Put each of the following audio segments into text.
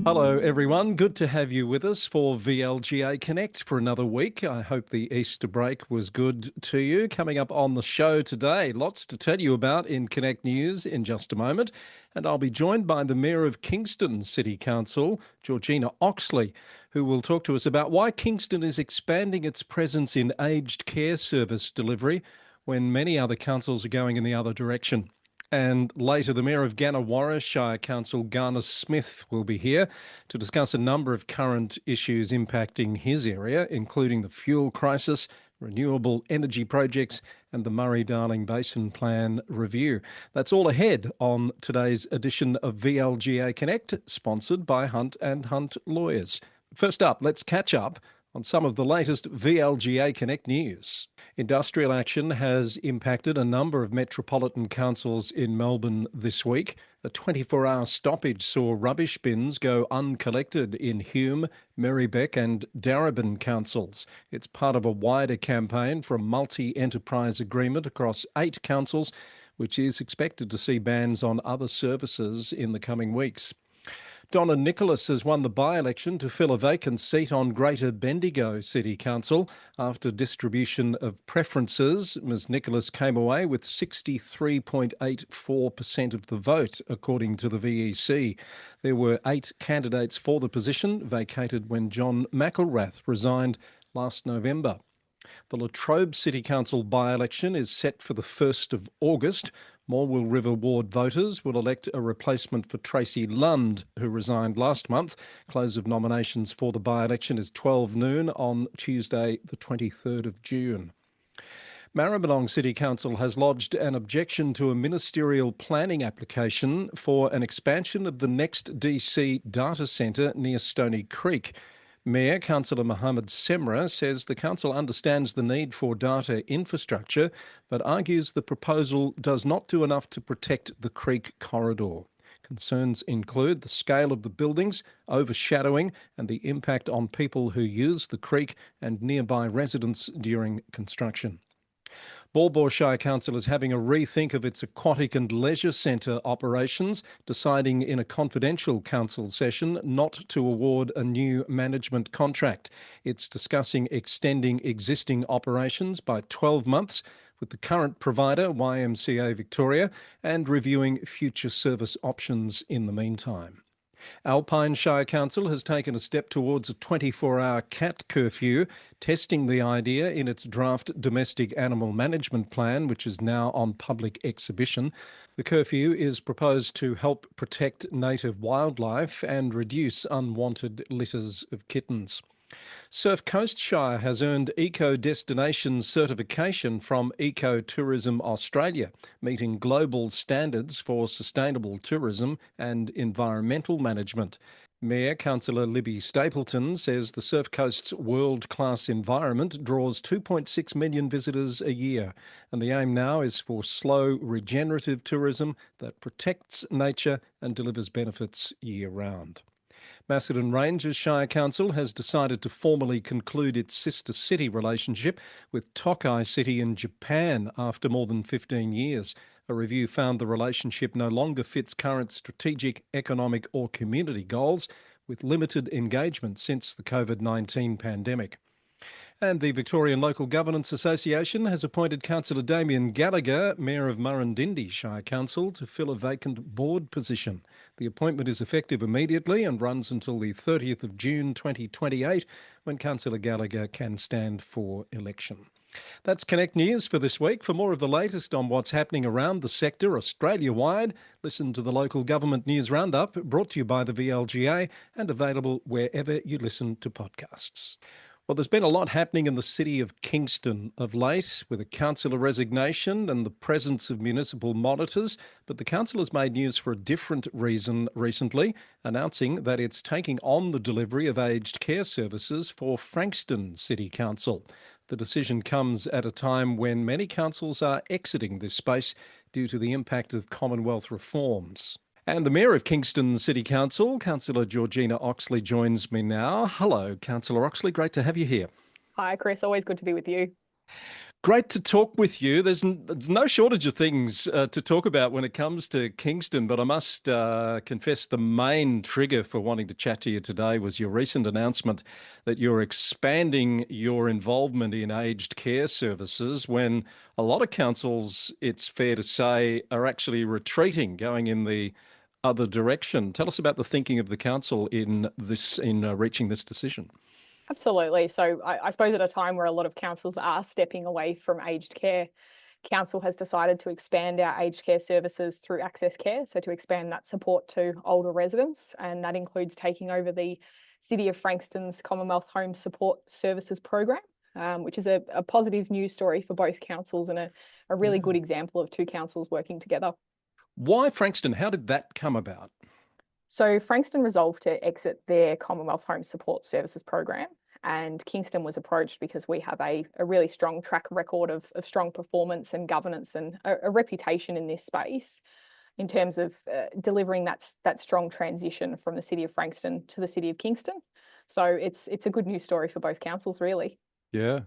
Hello, everyone. Good to have you with us for VLGA Connect for another week. I hope the Easter break was good to you. Coming up on the show today, lots to tell you about in Connect News in just a moment. And I'll be joined by the Mayor of Kingston City Council, Georgina Oxley, who will talk to us about why Kingston is expanding its presence in aged care service delivery when many other councils are going in the other direction. And later, the Mayor of Gannawarra Shire Council, Garner Smith, will be here to discuss a number of current issues impacting his area, including the fuel crisis, renewable energy projects, and the Murray Darling Basin Plan review. That's all ahead on today's edition of VLGA Connect, sponsored by Hunt and Hunt Lawyers. First up, let's catch up on some of the latest VLGA Connect news. Industrial action has impacted a number of metropolitan councils in Melbourne this week. A 24-hour stoppage saw rubbish bins go uncollected in Hume, Marybeck and Darebin councils. It's part of a wider campaign for a multi-enterprise agreement across 8 councils, which is expected to see bans on other services in the coming weeks. Donna Nicholas has won the by-election to fill a vacant seat on Greater Bendigo City Council. After distribution of preferences, Ms Nicholas came away with 63.84% of the vote, according to the VEC. There were 8 candidates for the position, vacated when John McElrath resigned last November. The Latrobe City Council by-election is set for the 1st of August. Morwell River Ward voters will elect a replacement for Tracy Lund, who resigned last month. Close of nominations for the by-election is 12 noon on Tuesday, the 23rd of June. Maribyrnong City Council has lodged an objection to a ministerial planning application for an expansion of the Next DC data centre near Stony Creek. Mayor Councillor Mohammed Semra says the council understands the need for data infrastructure, but argues the proposal does not do enough to protect the creek corridor. Concerns include the scale of the buildings, overshadowing, and the impact on people who use the creek and nearby residents during construction. Baw Baw Shire Council is having a rethink of its aquatic and leisure centre operations, deciding in a confidential council session not to award a new management contract. It's discussing extending existing operations by 12 months with the current provider, YMCA Victoria, and reviewing future service options in the meantime. Alpine Shire Council has taken a step towards a 24-hour cat curfew, testing the idea in its draft domestic animal management plan, which is now on public exhibition. The curfew is proposed to help protect native wildlife and reduce unwanted litters of kittens. Surf Coast Shire has earned Eco-Destination certification from Eco-Tourism Australia, meeting global standards for sustainable tourism and environmental management. Mayor Councillor Libby Stapleton says the Surf Coast's world-class environment draws 2.6 million visitors a year, and the aim now is for slow, regenerative tourism that protects nature and delivers benefits year-round. Macedon Ranges Shire Council has decided to formally conclude its sister city relationship with Tokai City in Japan after more than 15 years. A review found the relationship no longer fits current strategic, economic or community goals, with limited engagement since the COVID-19 pandemic. And the Victorian Local Governance Association has appointed Councillor Damien Gallagher, Mayor of Murrindindi Shire Council, to fill a vacant board position. The appointment is effective immediately and runs until the 30th of June 2028, when Councillor Gallagher can stand for election. That's Connect News for this week. For more of the latest on what's happening around the sector Australia-wide, listen to the Local Government News Roundup, brought to you by the VLGA and available wherever you listen to podcasts. Well, there's been a lot happening in the city of Kingston of late, with a councillor resignation and the presence of municipal monitors. But the council has made news for a different reason recently, announcing that it's taking on the delivery of aged care services for Frankston City Council. The decision comes at a time when many councils are exiting this space due to the impact of Commonwealth reforms. And the Mayor of Kingston City Council, Councillor Georgina Oxley, joins me now. Hello, Councillor Oxley. Great to have you here. Hi, Chris. Always good to be with you. Great to talk with you. There's no shortage of things to talk about when it comes to Kingston, but I must confess the main trigger for wanting to chat to you today was your recent announcement that you're expanding your involvement in aged care services when a lot of councils, it's fair to say, are actually retreating, going in the other direction. Tell us about the thinking of the council in reaching this decision. Absolutely. So I suppose at a time where a lot of councils are stepping away from aged care, council has decided to expand our aged care services through access care. So to expand that support to older residents, and that includes taking over the City of Frankston's Commonwealth Home Support Services program, which is a positive news story for both councils and a really Yeah. good example of two councils working together. Why Frankston? How did that come about? So Frankston resolved to exit their Commonwealth Home Support Services program, and Kingston was approached because we have a really strong track record of strong performance and governance and a reputation in this space in terms of delivering that strong transition from the City of Frankston to the City of Kingston. So it's a good news story for both councils, really. Yeah.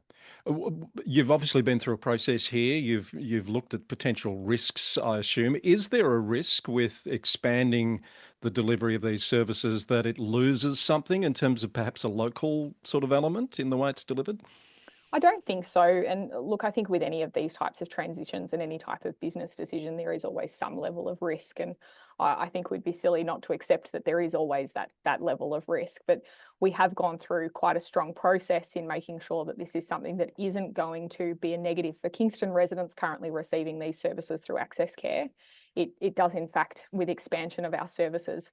You've obviously been through a process here. You've looked at potential risks, I assume. Is there a risk with expanding the delivery of these services that it loses something in terms of perhaps a local sort of element in the way it's delivered? I don't think so. And look, I think with any of these types of transitions and any type of business decision, there is always some level of risk. And I think we'd be silly not to accept that there is always that level of risk. But we have gone through quite a strong process in making sure that this is something that isn't going to be a negative for Kingston residents currently receiving these services through access care. It does, in fact, with expansion of our services,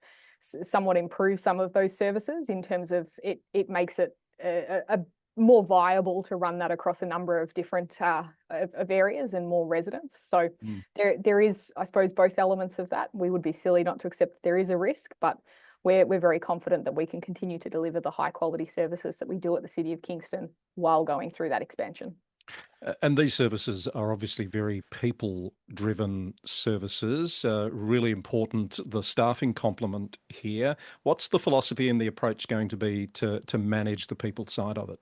somewhat improve some of those services in terms of it makes it a more viable to run that across a number of different of areas and more residents. So Mm. there is, I suppose, both elements of that. We would be silly not to accept that there is a risk, but we're very confident that we can continue to deliver the high quality services that we do at the City of Kingston while going through that expansion. And these services are obviously very people-driven services, really important, the staffing complement here. What's the philosophy and the approach going to be to manage the people side of it?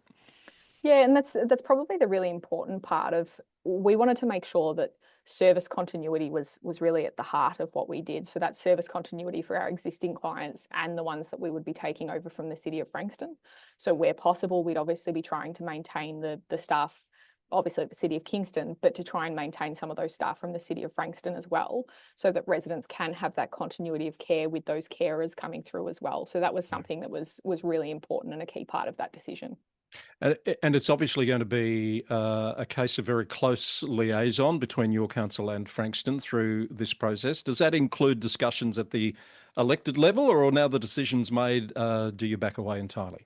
Yeah, and that's probably the really important part of we wanted to make sure that service continuity was really at the heart of what we did. So that service continuity for our existing clients and the ones that we would be taking over from the City of Frankston. So where possible, we'd obviously be trying to maintain the staff, obviously at the City of Kingston, but to try and maintain some of those staff from the City of Frankston as well, so that residents can have that continuity of care with those carers coming through as well. So that was something that was really important and a key part of that decision. And it's obviously going to be a case of very close liaison between your council and Frankston through this process. Does that include discussions at the elected level, or now the decision's made, do you back away entirely?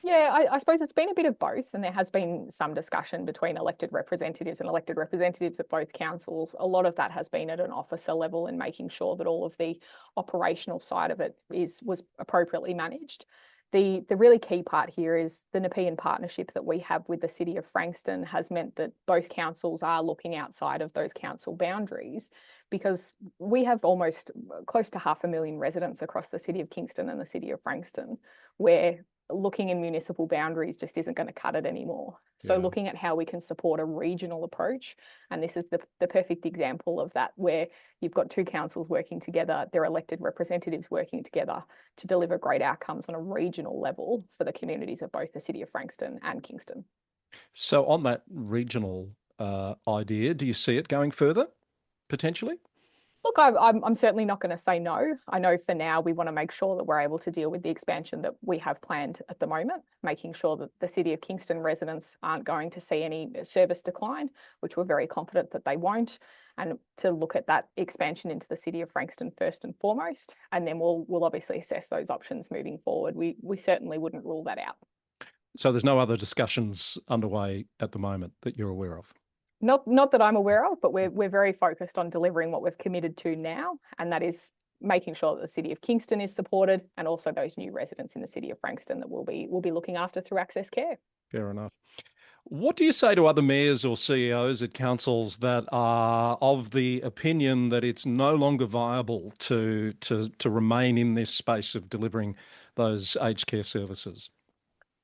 Yeah, I suppose it's been a bit of both, and there has been some discussion between elected representatives and elected representatives at both councils. A lot of that has been at an officer level and making sure that all of the operational side of it was appropriately managed. The really key part here is the Nepean partnership that we have with the City of Frankston has meant that both councils are looking outside of those council boundaries, because we have almost close to 500,000 residents across the City of Kingston and the City of Frankston, where looking in municipal boundaries just isn't going to cut it anymore. So Yeah. looking at how we can support a regional approach, and this is the perfect example of that, where you've got two councils working together, their elected representatives working together to deliver great outcomes on a regional level for the communities of both the City of Frankston and Kingston. So on that regional idea, do you see it going further, potentially? Look, I'm certainly not going to say no. I know for now we want to make sure that we're able to deal with the expansion that we have planned at the moment, making sure that the City of Kingston residents aren't going to see any service decline, which we're very confident that they won't, and to look at that expansion into the City of Frankston first and foremost, and then we'll obviously assess those options moving forward. We certainly wouldn't rule that out. So there's no other discussions underway at the moment that you're aware of? Not that I'm aware of, but we're very focused on delivering what we've committed to now, and that is making sure that the City of Kingston is supported, and also those new residents in the City of Frankston that we'll be looking after through access care. Fair enough. What do you say to other mayors or CEOs at councils that are of the opinion that it's no longer viable to remain in this space of delivering those aged care services?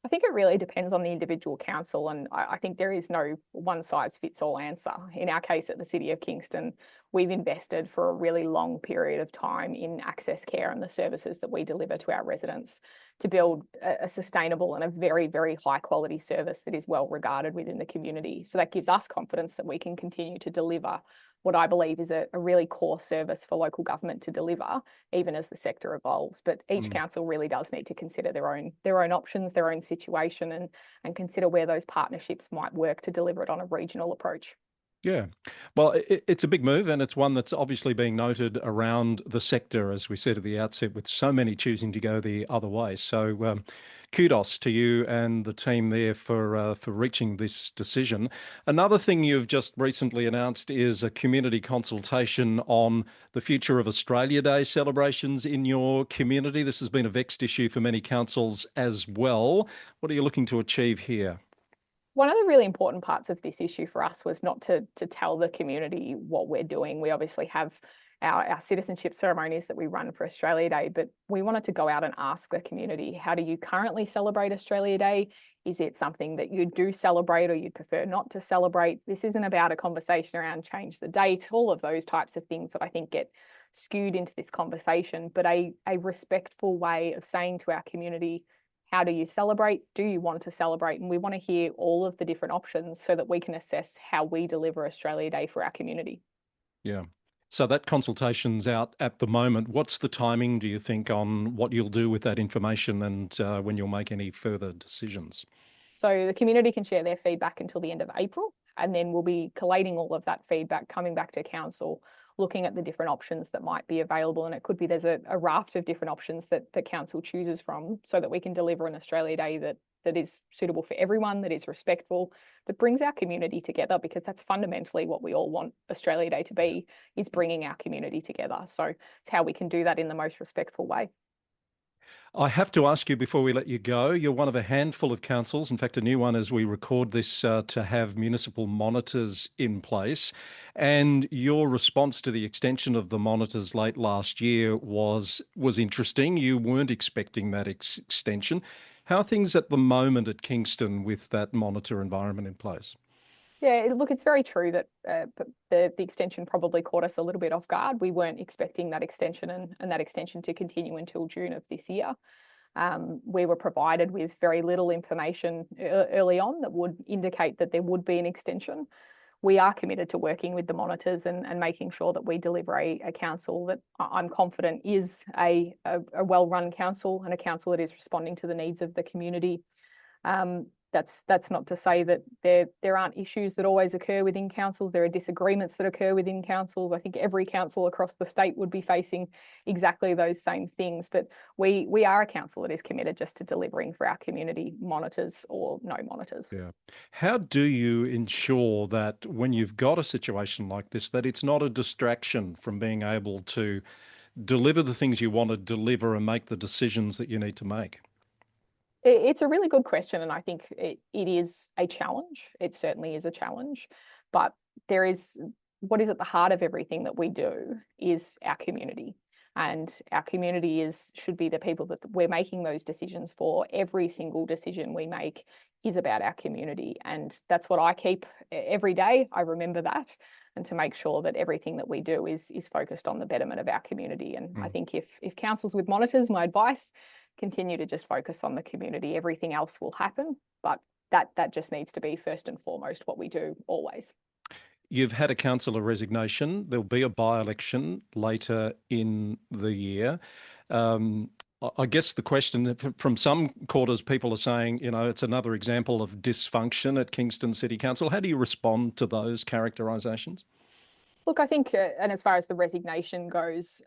I think it really depends on the individual council, and I think there is no one size fits all answer. In our case at the City of Kingston, we've invested for a really long period of time in access care and the services that we deliver to our residents to build a sustainable and a very, very high quality service that is well regarded within the community. So that gives us confidence that we can continue to deliver what I believe is a really core service for local government to deliver, even as the sector evolves. But each council really does need to consider their own options, their own situation, and consider where those partnerships might work to deliver it on a regional approach. Yeah. Well, it's a big move, and it's one that's obviously being noted around the sector, as we said at the outset, with so many choosing to go the other way. So kudos to you and the team there for reaching this decision. Another thing you've just recently announced is a community consultation on the future of Australia Day celebrations in your community. This has been a vexed issue for many councils as well. What are you looking to achieve here? One of the really important parts of this issue for us was not to tell the community what we're doing. We obviously have our citizenship ceremonies that we run for Australia Day, but we wanted to go out and ask the community, how do you currently celebrate Australia Day? Is it something that you do celebrate or you'd prefer not to celebrate? This isn't about a conversation around change the date, all of those types of things that I think get skewed into this conversation, but a respectful way of saying to our community, how do you celebrate? Do you want to celebrate? And we want to hear all of the different options so that we can assess how we deliver Australia Day for our community. Yeah. So that consultation's out at the moment. What's the timing, do you think, on what you'll do with that information and when you'll make any further decisions? So the community can share their feedback until the end of April, and then we'll be collating all of that feedback, coming back to council, looking at the different options that might be available. And it could be there's a raft of different options that the council chooses from so that we can deliver an Australia Day that is suitable for everyone, that is respectful, that brings our community together, because that's fundamentally what we all want Australia Day to be, is bringing our community together. So it's how we can do that in the most respectful way. I have to ask you before we let you go, you're one of a handful of councils, in fact, a new one as we record this, to have municipal monitors in place. And your response to the extension of the monitors late last year was interesting. You weren't expecting that extension. How are things at the moment at Kingston with that monitor environment in place? Yeah, look, it's very true that the extension probably caught us a little bit off guard. We weren't expecting that extension and that extension to continue until June of this year. We were provided with very little information early on that would indicate that there would be an extension. We are committed to working with the monitors and making sure that we deliver a council that I'm confident is a well-run council and a council that is responding to the needs of the community. That's not to say that there aren't issues that always occur within councils. There are disagreements that occur within councils. I think every council across the state would be facing exactly those same things. But we are a council that is committed just to delivering for our community, monitors or no monitors. Yeah. How do you ensure that when you've got a situation like this, that it's not a distraction from being able to deliver the things you want to deliver and make the decisions that you need to make? It's a really good question, and I think it is a challenge. It certainly is a challenge, but there is what is at the heart of everything that we do is our community, and our community should be the people that we're making those decisions for. Every single decision we make is about our community, and that's what I keep every day. I remember that, and to make sure that everything that we do is focused on the betterment of our community. And I think if councils with monitors, my advice, continue to just focus on the community, everything else will happen, but that just needs to be first and foremost what we do always. You've had a councillor resignation. There'll be a by-election later in the year. I guess the question from some quarters, people are saying, it's another example of dysfunction at Kingston City Council. How do you respond to those characterisations? Look, I think, and as far as the resignation goes,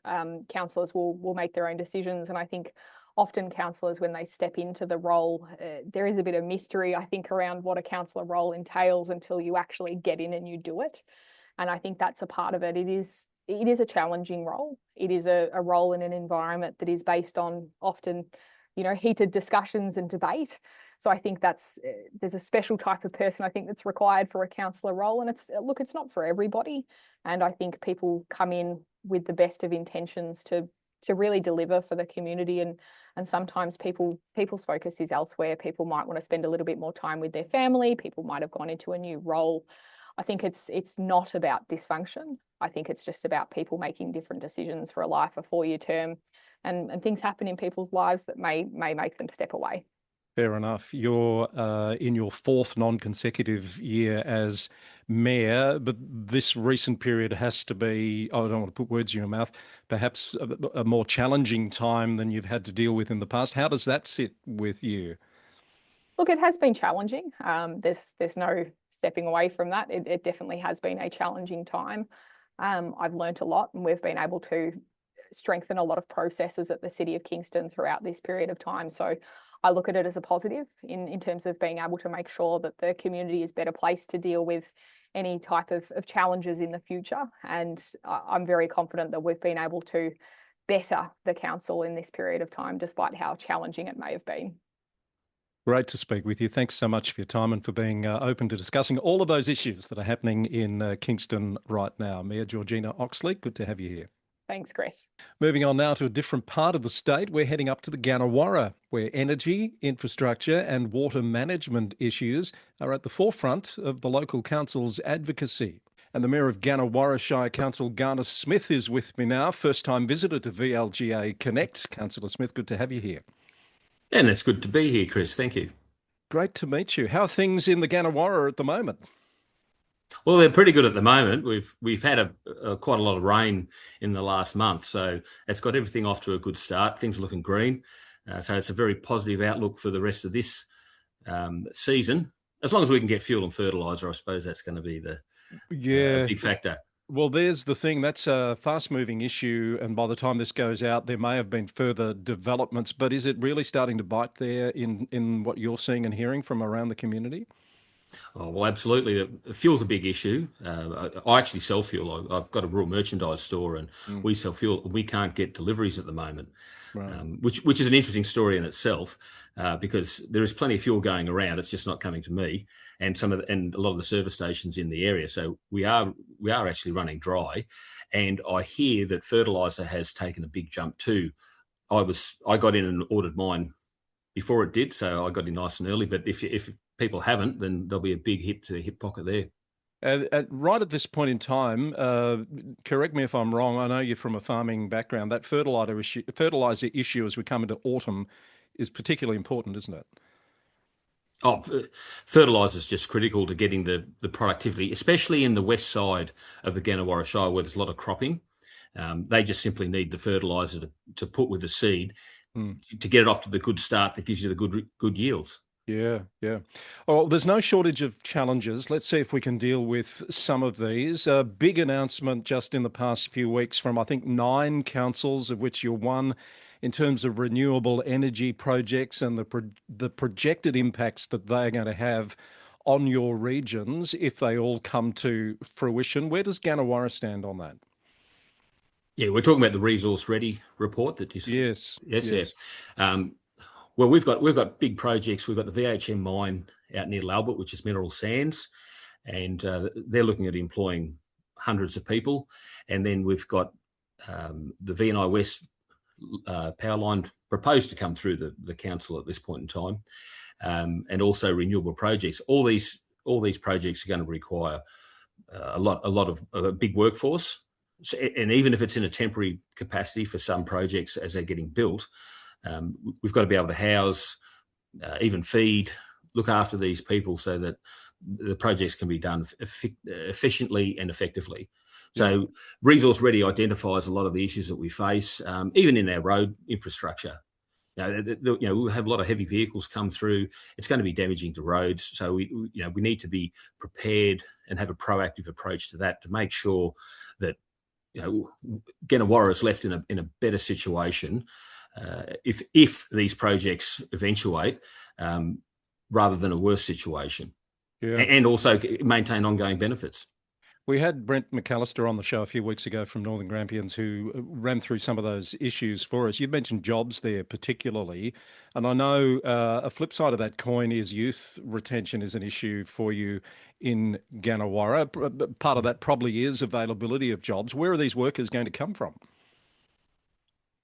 councillors will make their own decisions. And I think often councillors, when they step into the role, there is a bit of mystery, I think, around what a councillor role entails until you actually get in and you do it. And I think that's a part of it. It is a challenging role. It is a role in an environment that is based on often, heated discussions and debate. So I think there's a special type of person I think that's required for a councillor role. And it's not for everybody. And I think people come in with the best of intentions to to really deliver for the community. And sometimes people's focus is elsewhere. People might want to spend a little bit more time with their family. People might have gone into a new role. I think it's not about dysfunction. I think it's just about people making different decisions for a life, a 4-year term, and things happen in people's lives that may make them step away. Fair enough. You're in your fourth non-consecutive year as mayor, but this recent period has to be, I don't want to put words in your mouth, perhaps a more challenging time than you've had to deal with in the past. How does that sit with you? Look, it has been challenging. There's no stepping away from that. It definitely has been a challenging time. I've learnt a lot, and we've been able to strengthen a lot of processes at the City of Kingston throughout this period of time. So I look at it as a positive in terms of being able to make sure that the community is better placed to deal with any type of challenges in the future. And I'm very confident that we've been able to better the council in this period of time, despite how challenging it may have been. Great to speak with you. Thanks so much for your time and for being open to discussing all of those issues that are happening in Kingston right now. Mayor Georgina Oxley, good to have you here. Thanks, Chris. Moving on now to a different part of the state, we're heading up to the Gannawarra, where energy, infrastructure and water management issues are at the forefront of the local council's advocacy. And the Mayor of Gannawarra Shire Council, Garner Smith, is with me now, first-time visitor to VLGA Connect. Councillor Smith, good to have you here. And it's good to be here, Chris. Thank you. Great to meet you. How are things in the Gannawarra at the moment? Well, they're pretty good at the moment. We've had quite a lot of rain in the last month, so it's got everything off to a good start. Things are looking green, so it's a very positive outlook for the rest of this season. As long as we can get fuel and fertiliser, I suppose that's going to be the big factor. Well, there's the thing. That's a fast-moving issue, and by the time this goes out, there may have been further developments. But is it really starting to bite there in what you're seeing and hearing from around the community? Oh, well, absolutely. Fuel's a big issue. I actually sell fuel. I've got a rural merchandise store, and we sell fuel. We can't get deliveries at the moment, Right. Which is an interesting story in itself, because there is plenty of fuel going around. It's just not coming to me, and a lot of the service stations in the area. So we are actually running dry, and I hear that fertiliser has taken a big jump too. I got in and ordered mine before it did, so I got in nice and early. But if people haven't, then there'll be a big hit to the hip pocket there. Right at this point in time, correct me if I'm wrong, I know you're from a farming background, that fertiliser issue as we come into autumn is particularly important, isn't it? Oh, fertiliser is just critical to getting the productivity, especially in the west side of the Gannawarra Shire where there's a lot of cropping. They just simply need the fertiliser to put with the seed to get it off to the good start that gives you the good yields. Yeah. Well, there's no shortage of challenges. Let's see if we can deal with some of these. A big announcement just in the past few weeks from, I think, 9 councils, of which you're one, in terms of renewable energy projects and the projected impacts that they're going to have on your regions if they all come to fruition. Where does Gannawarra stand on that? Yeah, we're talking about the Resource Ready report that you said. Yes. Yeah. Well, we've got big projects. We've got the VHM mine out near Albert, which is mineral sands, and they're looking at employing hundreds of people. And then we've got the V&I West power line proposed to come through the council at this point in time, and also renewable projects. All these projects are going to require a lot of a big workforce, and even if it's in a temporary capacity for some projects as they're getting built. We've got to be able to house, even feed, look after these people so that the projects can be done efficiently and effectively. So Resource Ready identifies a lot of the issues that we face, even in our road infrastructure. We'll have a lot of heavy vehicles come through. It's going to be damaging to roads. So we need to be prepared and have a proactive approach to that to make sure that Gannawarra is left in a better situation. If these projects eventuate, rather than a worse situation, and also maintain ongoing benefits. We had Brent McAllister on the show a few weeks ago from Northern Grampians who ran through some of those issues for us. You mentioned jobs there particularly, and I know a flip side of that coin is youth retention is an issue for you in Gannawarra. Part of that probably is availability of jobs. Where are these workers going to come from?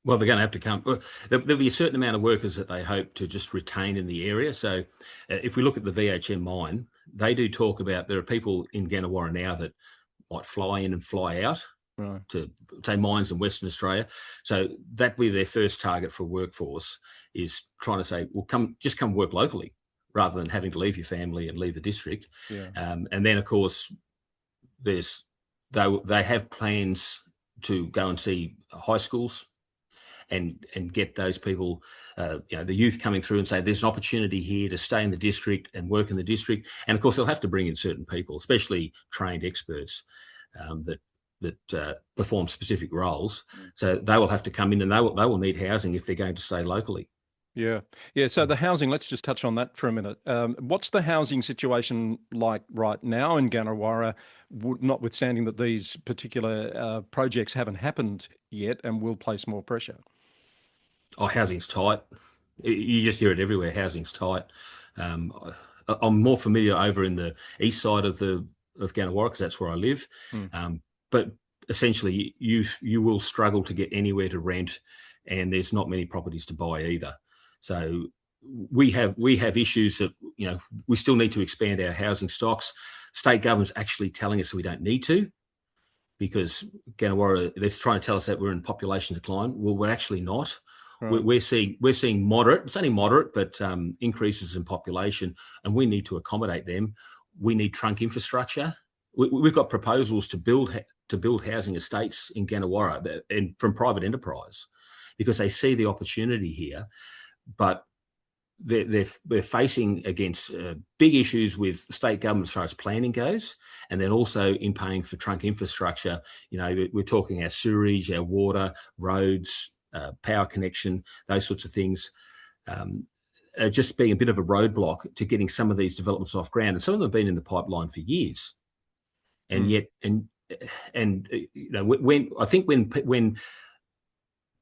Well, they're going to have to come. There'll be a certain amount of workers that they hope to just retain in the area. So if we look at the VHM mine, they do talk about there are people in Gannawarra now that might fly in and fly out to, say, mines in Western Australia. So that'd be their first target for workforce, is trying to say, well, just come work locally rather than having to leave your family and leave the district. Yeah. And then, of course, they have plans to go and see high schools and get those people, the youth coming through and say there's an opportunity here to stay in the district and work in the district. And of course, they'll have to bring in certain people, especially trained experts that perform specific roles. So they will have to come in, and they will need housing if they're going to stay locally. Yeah. So the housing, let's just touch on that for a minute. What's the housing situation like right now in Gannawarra, notwithstanding that these particular projects haven't happened yet and will place more pressure? Oh, housing's tight. You just hear it everywhere. Housing's tight. I'm more familiar over in the east side of Gannawarra, because that's where I live. But essentially, you will struggle to get anywhere to rent, and there's not many properties to buy either. So we have issues that, we still need to expand our housing stocks. State government's actually telling us we don't need to, because Gannawarra, they're trying to tell us that we're in population decline. Well, we're actually not. Right. We're seeing moderate, it's only moderate, but increases in population, and we need to accommodate them. We need trunk infrastructure. We've got proposals to build housing estates in Gannawarra and from private enterprise, because they see the opportunity here, but they're facing against big issues with state government as far as planning goes, and then also in paying for trunk infrastructure. We're talking our sewerage, our water, roads, power connection, those sorts of things, just being a bit of a roadblock to getting some of these developments off ground. And some of them have been in the pipeline for years. And yet, when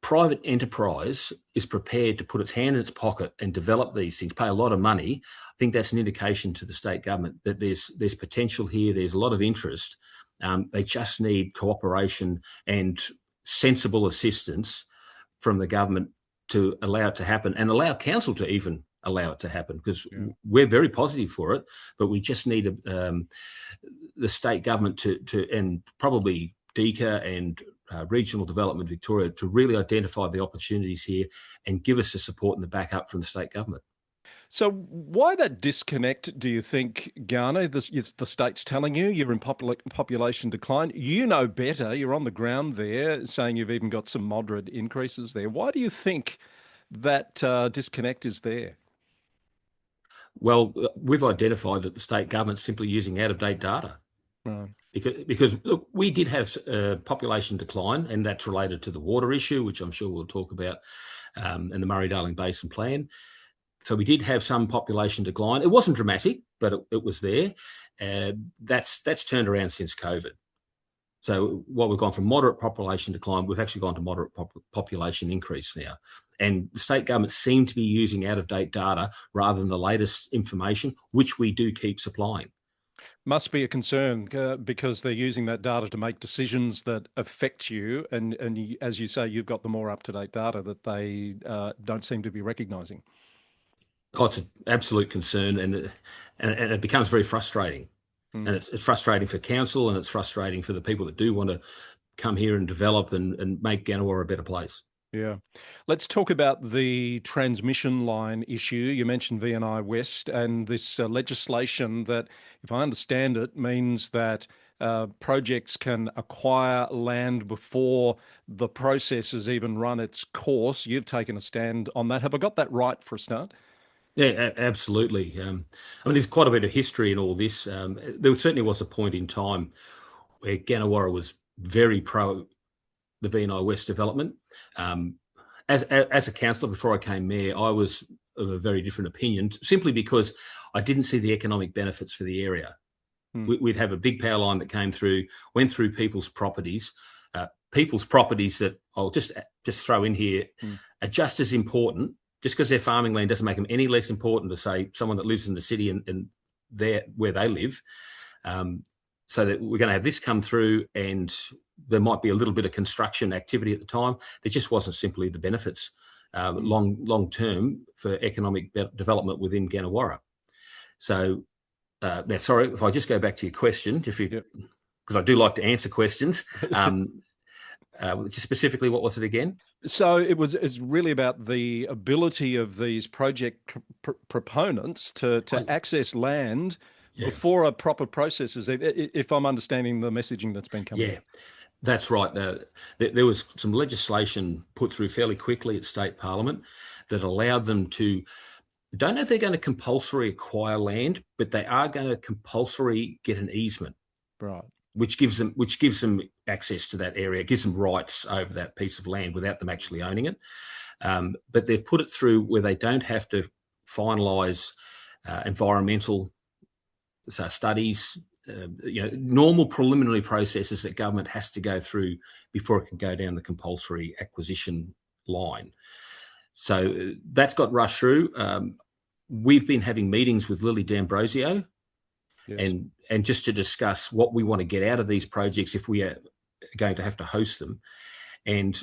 private enterprise is prepared to put its hand in its pocket and develop these things, pay a lot of money, I think that's an indication to the state government that there's potential here. There's a lot of interest. They just need cooperation and sensible assistance from the government to allow it to happen, and allow council to even allow it to happen, because we're very positive for it, but we just need the state government to and probably DECA and Regional Development Victoria to really identify the opportunities here and give us the support and the backup from the state government. So why that disconnect, do you think, Garner? The state's telling you you're in population decline. You know better. You're on the ground there, saying you've even got some moderate increases there. Why do you think that disconnect is there? Well, we've identified that the state government's simply using out-of-date data. Right. Because look, we did have population decline, and that's related to the water issue, which I'm sure we'll talk about, and the Murray Darling Basin Plan. So we did have some population decline. It wasn't dramatic, but it was there. That's turned around since COVID. So while we've gone from moderate population decline, we've actually gone to moderate population increase now. And the state government seem to be using out-of-date data rather than the latest information, which we do keep supplying. Must be a concern because they're using that data to make decisions that affect you. And as you say, you've got the more up-to-date data that they don't seem to be recognising. Oh, it's an absolute concern, and it becomes very frustrating. And it's frustrating for council, and it's frustrating for the people that do want to come here and develop and make Gannawarra a better place. Yeah. Let's talk about the transmission line issue. You mentioned VNI West and this legislation that, if I understand it, means that projects can acquire land before the process has even run its course. You've taken a stand on that. Have I got that right for a start? Yeah, absolutely. There's quite a bit of history in all this. There certainly was a point in time where Gannawarra was very pro the VNI West development. As a councillor, before I came mayor, I was of a very different opinion, simply because I didn't see the economic benefits for the area. We'd have a big power line that came through, went through people's properties that I'll just throw in here are just as important. Just because they're farming land doesn't make them any less important to, say, someone that lives in the city and there where they live. So that we're going to have this come through, and there might be a little bit of construction activity at the time. There just wasn't simply the benefits long term for economic development within Gannawarra. So, now, sorry, if I just go back to your question, because I do like to answer questions. Just specifically, what was it again? So it's really about the ability of these project proponents to access land before a proper process is, if I'm understanding the messaging that's been coming. Yeah, that's right. There was some legislation put through fairly quickly at State Parliament that allowed them to, I don't know if they're going to compulsory acquire land, but they are going to compulsory get an easement. Right. Which gives them access to that area, gives them rights over that piece of land without them actually owning it. But they've put it through where they don't have to finalise environmental studies, normal preliminary processes that government has to go through before it can go down the compulsory acquisition line. So that's got rushed through. We've been having meetings with Lily D'Ambrosio. Yes. And just to discuss what we want to get out of these projects if we are going to have to host them. And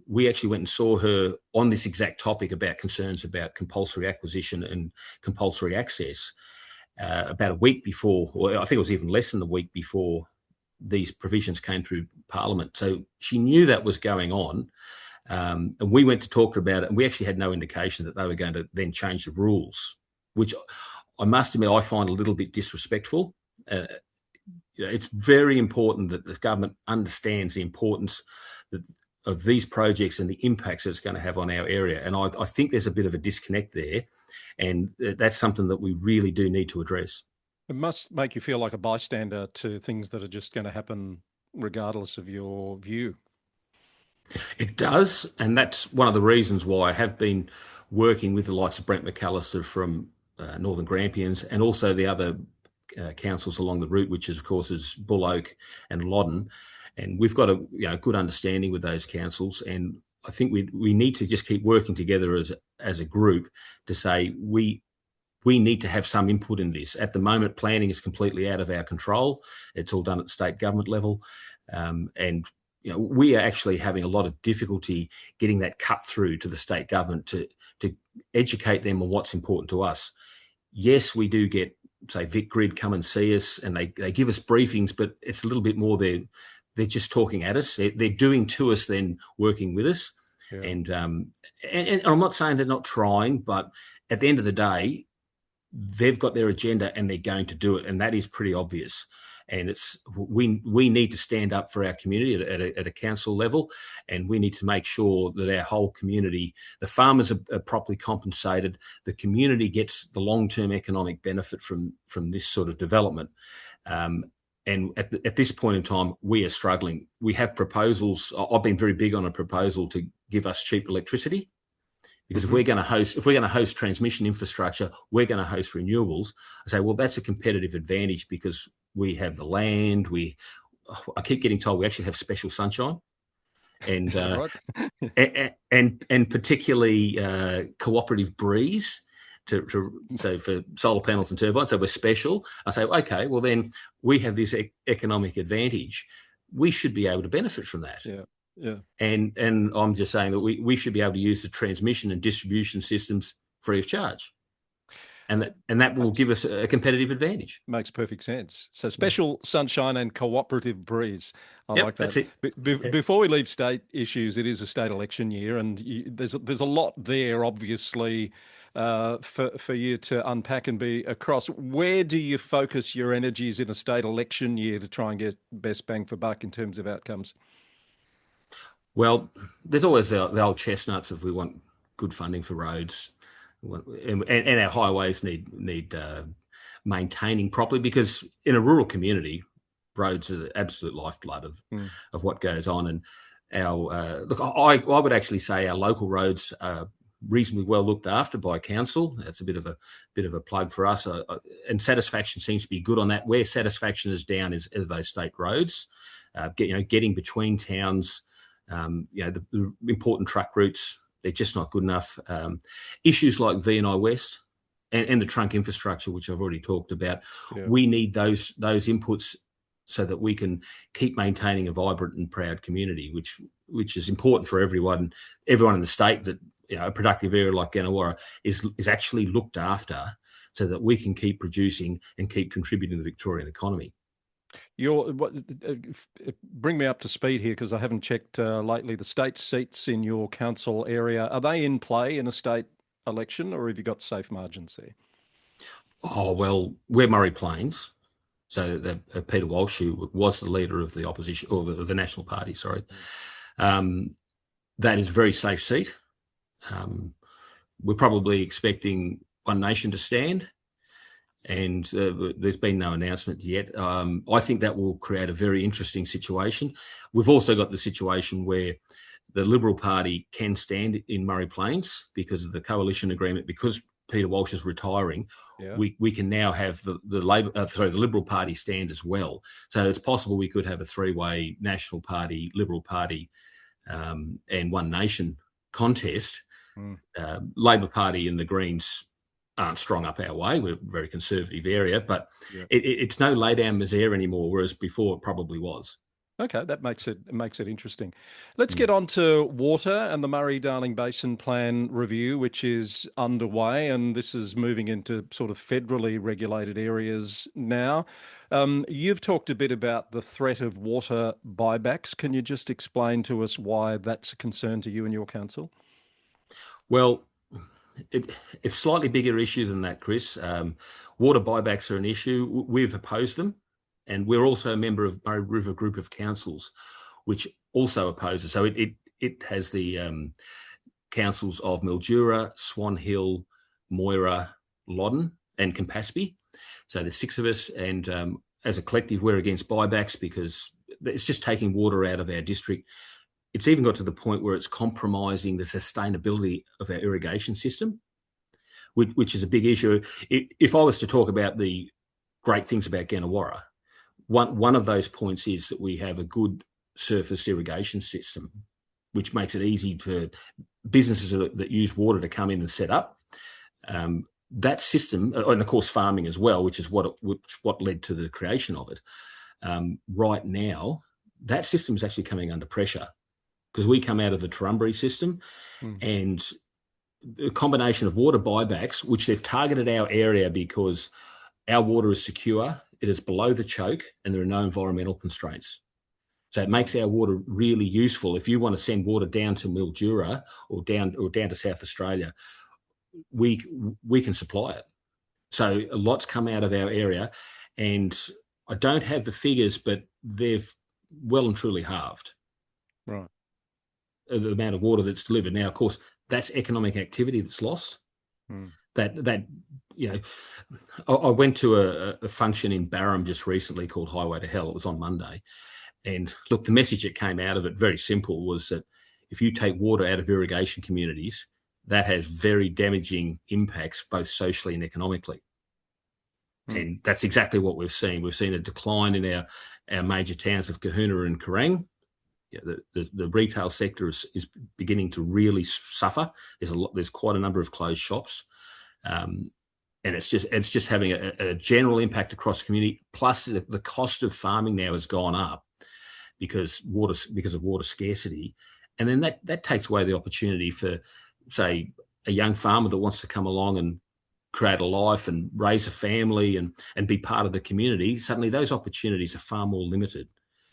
we actually went and saw her on this exact topic about concerns about compulsory acquisition and compulsory access about a week before, or I think it was even less than a week before these provisions came through Parliament. So she knew that was going on. And we went to talk to her about it, and we actually had no indication that they were going to then change the rules, which I must admit, I find a little bit disrespectful. It's very important that the government understands the importance of these projects and the impacts that it's going to have on our area. And I think there's a bit of a disconnect there, and that's something that we really do need to address. It must make you feel like a bystander to things that are just going to happen regardless of your view. It does, and that's one of the reasons why I have been working with the likes of Brent McAllister from Northern Grampians, and also the other councils along the route, which is, of course, is Bull Oak and Loddon. And we've got a good understanding with those councils. And I think we need to just keep working together as a group to say we need to have some input in this. At the moment, planning is completely out of our control. It's all done at the state government level. And we are actually having a lot of difficulty getting that cut through to the state government to educate them on what's important to us. Yes, we do get, say, Vic Grid come and see us, and they give us briefings, but it's a little bit more they're just talking at us. They're doing to us than working with us. Yeah. And I'm not saying they're not trying, but at the end of the day, they've got their agenda and they're going to do it, and that is pretty obvious. And we need to stand up for our community at a council level, and we need to make sure that our whole community, the farmers are properly compensated, the community gets the long-term economic benefit from this sort of development. And at this point in time, we are struggling. We have proposals. I've been very big on a proposal to give us cheap electricity, because if we're going to host transmission infrastructure, we're going to host renewables. I say, well, that's a competitive advantage because we have the land. I keep getting told we actually have special sunshine, and and particularly cooperative breeze. So for solar panels and turbines, so we're special. I say, okay, well then we have this economic advantage. We should be able to benefit from that. Yeah. And I'm just saying that we should be able to use the transmission and distribution systems free of charge. And that will give us a competitive advantage. Makes perfect sense. So special sunshine and cooperative breeze. I like that. That's it. Before we leave state issues, it is a state election year, and there's a lot there, obviously, for you to unpack and be across. Where do you focus your energies in a state election year to try and get best bang for buck in terms of outcomes? Well, there's always the old chestnuts of we want good funding for roads. And our highways need maintaining properly, because in a rural community, roads are the absolute lifeblood of what goes on. And our I would actually say our local roads are reasonably well looked after by council. That's a bit of a plug for us. And satisfaction seems to be good on that. Where satisfaction is down is those state roads, getting between towns, the important truck routes. They're just not good enough. Issues like V&I West and the trunk infrastructure, which I've already talked about, we need those inputs so that we can keep maintaining a vibrant and proud community, which is important for everyone in the state, that a productive area like Gannawarra is actually looked after, so that we can keep producing and keep contributing to the Victorian economy. Bring me up to speed here, because I haven't checked lately. The state seats in your council area, are they in play in a state election, or have you got safe margins there? Oh, well, we're Murray Plains. So Peter Walsh, who was the leader of the opposition, or the National Party, sorry, that is a very safe seat. We're probably expecting One Nation to stand, and there's been no announcement yet. I think that will create a very interesting situation. We've also got the situation where the Liberal Party can stand in Murray Plains because of the coalition agreement, because Peter Walsh is retiring. Yeah. We can now have the Liberal Party stand as well. So it's possible we could have a three-way National Party, Liberal Party, and One Nation contest. Labor Party and the Greens aren't strong up our way. We're a very conservative area, but it's no lay down misère anymore, whereas before it probably was. Okay, that makes it interesting. Let's get on to water and the Murray Darling Basin Plan review, which is underway, and this is moving into sort of federally regulated areas now. You've talked a bit about the threat of water buybacks. Can you just explain to us why that's a concern to you and your council? Well, it's a slightly bigger issue than that, Chris. Water buybacks are an issue. We've opposed them. And we're also a member of Murray River Group of Councils, which also opposes. So it has the councils of Mildura, Swan Hill, Moira, Loddon, and Campaspe. So there's 6 of us, and as a collective, we're against buybacks because it's just taking water out of our district. It's even got to the point where it's compromising the sustainability of our irrigation system, which is a big issue. If I was to talk about the great things about Gannawarra, one of those points is that we have a good surface irrigation system, which makes it easy for businesses that use water to come in and set up. That system, and of course farming as well, which is what led to the creation of it. Right now, that system is actually coming under pressure because we come out of the Turrumbary system, and a combination of water buybacks, which they've targeted our area because our water is secure. It is below the choke and there are no environmental constraints. So it makes our water really useful. If you want to send water down to Mildura or down to South Australia, we can supply it. So a lot's come out of our area, and I don't have the figures, but they've well and truly halved. Right. The amount of water that's delivered. Now, of course, that's economic activity that's lost. That I went to a function in Barham just recently called Highway to Hell. It was on Monday. And look, the message that came out of it, very simple, was that if you take water out of irrigation communities, that has very damaging impacts, both socially and economically. And that's exactly what we've seen. We've seen a decline in our major towns of Kahuna and Kerrang. The retail sector is beginning to really suffer. There's quite a number of closed shops. And it's just having a general impact across the community. Plus, the cost of farming now has gone up because of water scarcity, and then that takes away the opportunity for, say, a young farmer that wants to come along and create a life and raise a family and be part of the community. Suddenly, those opportunities are far more limited,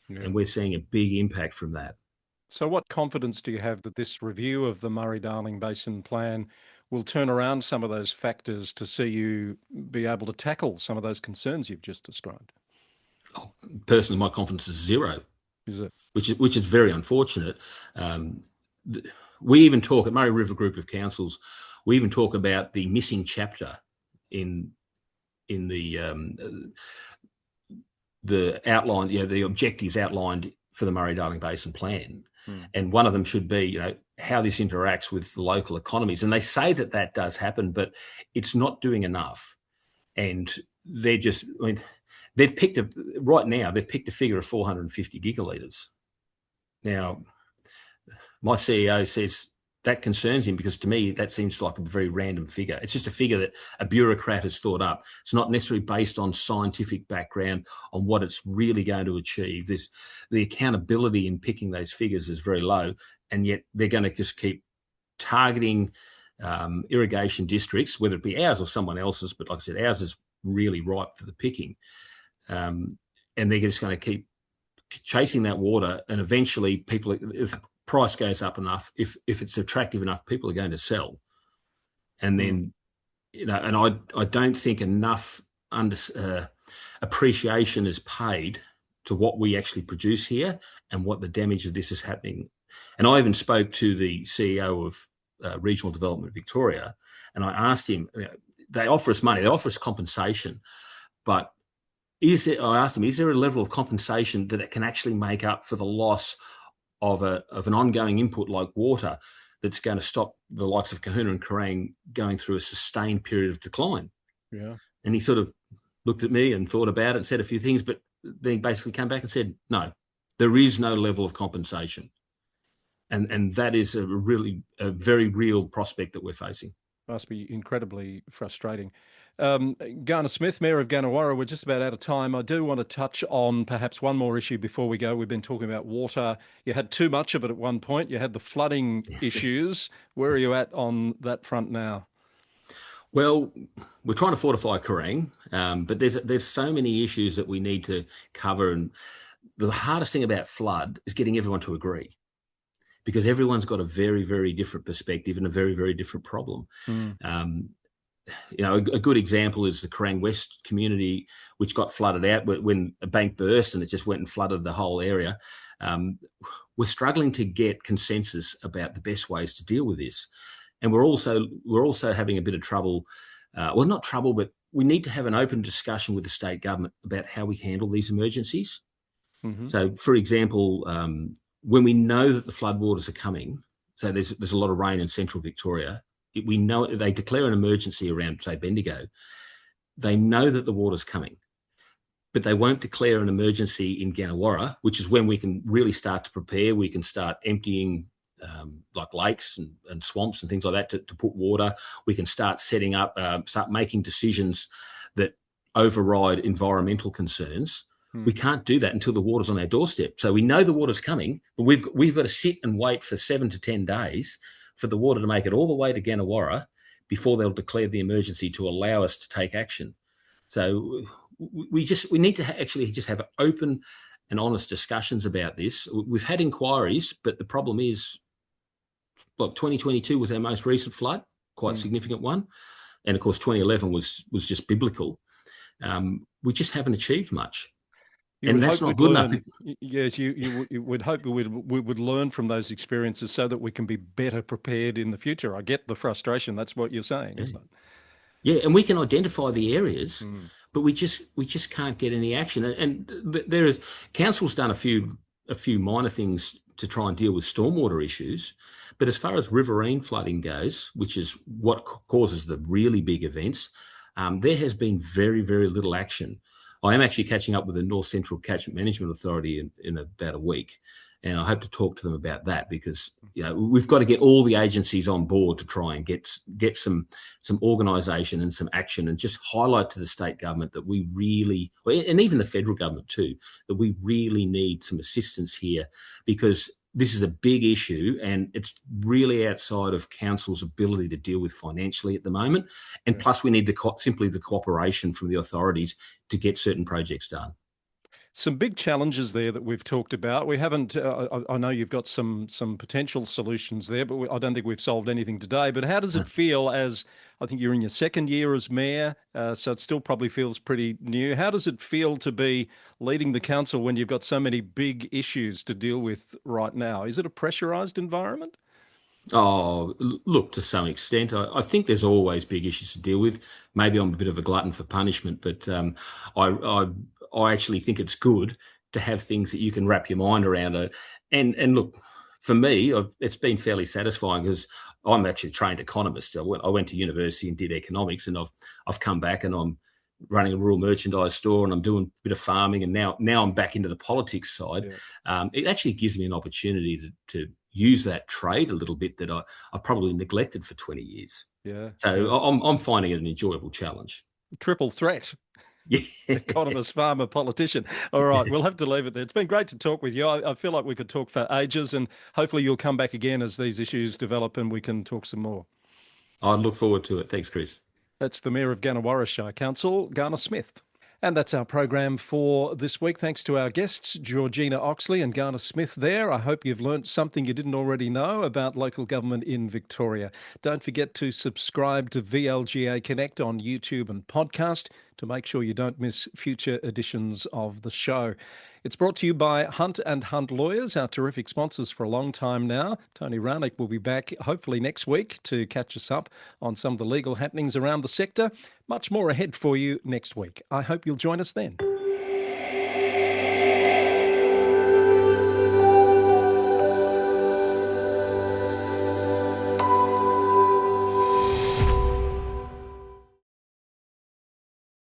and we're seeing a big impact from that. So, what confidence do you have that this review of the Murray Darling Basin Plan will turn around some of those factors to see you be able to tackle some of those concerns you've just described? Oh, personally, my confidence is zero. Is it? Which is very unfortunate. We even talk at Murray River Group of Councils. We even talk about the missing chapter in the outline, the objectives outlined for the Murray Darling Basin Plan. And one of them should be, how this interacts with the local economies. And they say that does happen, but it's not doing enough. And they've picked a figure of 450 gigalitres. Now, my CEO says that concerns him, because to me, that seems like a very random figure. It's just a figure that a bureaucrat has thought up. It's not necessarily based on scientific background on what it's really going to achieve. The accountability in picking those figures is very low, and yet they're going to just keep targeting irrigation districts, whether it be ours or someone else's. But like I said, ours is really ripe for the picking. And they're just going to keep chasing that water, and eventually people, if the price goes up enough, if it's attractive enough, people are going to sell. And then, and I don't think enough appreciation is paid to what we actually produce here and what the damage of this is happening. And I even spoke to the CEO of Regional Development Victoria, and I asked him, they offer us money, they offer us compensation, but I asked him, is there a level of compensation that it can actually make up for the loss of an ongoing input like water that's going to stop the likes of Kahuna and Kerang going through a sustained period of decline? Yeah. And he sort of looked at me and thought about it and said a few things, but then he basically came back and said, no, there is no level of compensation. And that is a very real prospect that we're facing. Must be incredibly frustrating. Garner Smith, Mayor of Gannawarra, we're just about out of time. I do want to touch on perhaps one more issue before we go. We've been talking about water. You had too much of it at one point. You had the flooding issues. Where are you at on that front now? Well, we're trying to fortify Kerang, but there's so many issues that we need to cover. And the hardest thing about flood is getting everyone to agree, because everyone's got a very, very different perspective and a very, very different problem. A good example is the Kerang West community, which got flooded out when a bank burst and it just went and flooded the whole area. We're struggling to get consensus about the best ways to deal with this. And we're also having a bit of trouble, not trouble, but we need to have an open discussion with the state government about how we handle these emergencies. Mm-hmm. So, for example, when we know that the floodwaters are coming, so there's a lot of rain in central Victoria, we know they declare an emergency around, say, Bendigo. They know that the water's coming, but they won't declare an emergency in Gannawarra, which is when we can really start to prepare. We can start emptying like lakes and swamps and things like that to put water. We can start setting up, start making decisions that override environmental concerns. We can't do that until the water's on our doorstep. So we know the water's coming, but we've got to sit and wait for 7 to 10 days for the water to make it all the way to Gannawarra before they'll declare the emergency to allow us to take action. So we need to actually just have open and honest discussions about this. We've had inquiries, but the problem is, look, 2022 was our most recent flood, quite a significant one. And of course, 2011 was just biblical. We just haven't achieved much. And that's not good enough. Yes, you would hope we would learn from those experiences so that we can be better prepared in the future. I get the frustration. That's what you're saying, isn't it? Yeah, and we can identify the areas, but we just can't get any action. And there is council's done a few minor things to try and deal with stormwater issues, but as far as riverine flooding goes, which is what causes the really big events, there has been very, very little action. I am actually catching up with the North Central Catchment Management Authority in about a week, and I hope to talk to them about that, because we've got to get all the agencies on board to try and get some organisation and some action, and just highlight to the state government that we really, and even the federal government too, that we really need some assistance here, because this is a big issue and it's really outside of council's ability to deal with financially at the moment. And plus we need simply the cooperation from the authorities to get certain projects done. Some big challenges there that we've talked about. We haven't, I know you've got some potential solutions there, but I don't think we've solved anything today. But how does it feel as, I think you're in your second year as mayor, so it still probably feels pretty new. How does it feel to be leading the council when you've got so many big issues to deal with right now? Is it a pressurised environment? Oh, look, to some extent, I think there's always big issues to deal with. Maybe I'm a bit of a glutton for punishment, but I actually think it's good to have things that you can wrap your mind around. And look, for me, it's been fairly satisfying, because I'm actually a trained economist. I went to university and did economics, and I've come back and I'm running a rural merchandise store and I'm doing a bit of farming, and now I'm back into the politics side. Yeah. It actually gives me an opportunity to use that trade a little bit that I probably neglected for 20 years. Yeah. So I'm finding it an enjoyable challenge. Triple threat. Yeah. Economist, farmer, politician. All right, we'll have to leave it there. It's been great to talk with you. I feel like we could talk for ages, and hopefully you'll come back again as these issues develop and we can talk some more. I look forward to it. Thanks, Chris. That's the Mayor of Gannawarra Shire Council, Garner Smith. And that's our program for this week. Thanks to our guests, Georgina Oxley and Garner Smith there. I hope you've learnt something you didn't already know about local government in Victoria. Don't forget to subscribe to VLGA Connect on YouTube and podcast to make sure you don't miss future editions of the show. It's brought to you by Hunt and Hunt Lawyers, our terrific sponsors for a long time now. Tony Ranick will be back hopefully next week to catch us up on some of the legal happenings around the sector. Much more ahead for you next week. I hope you'll join us then.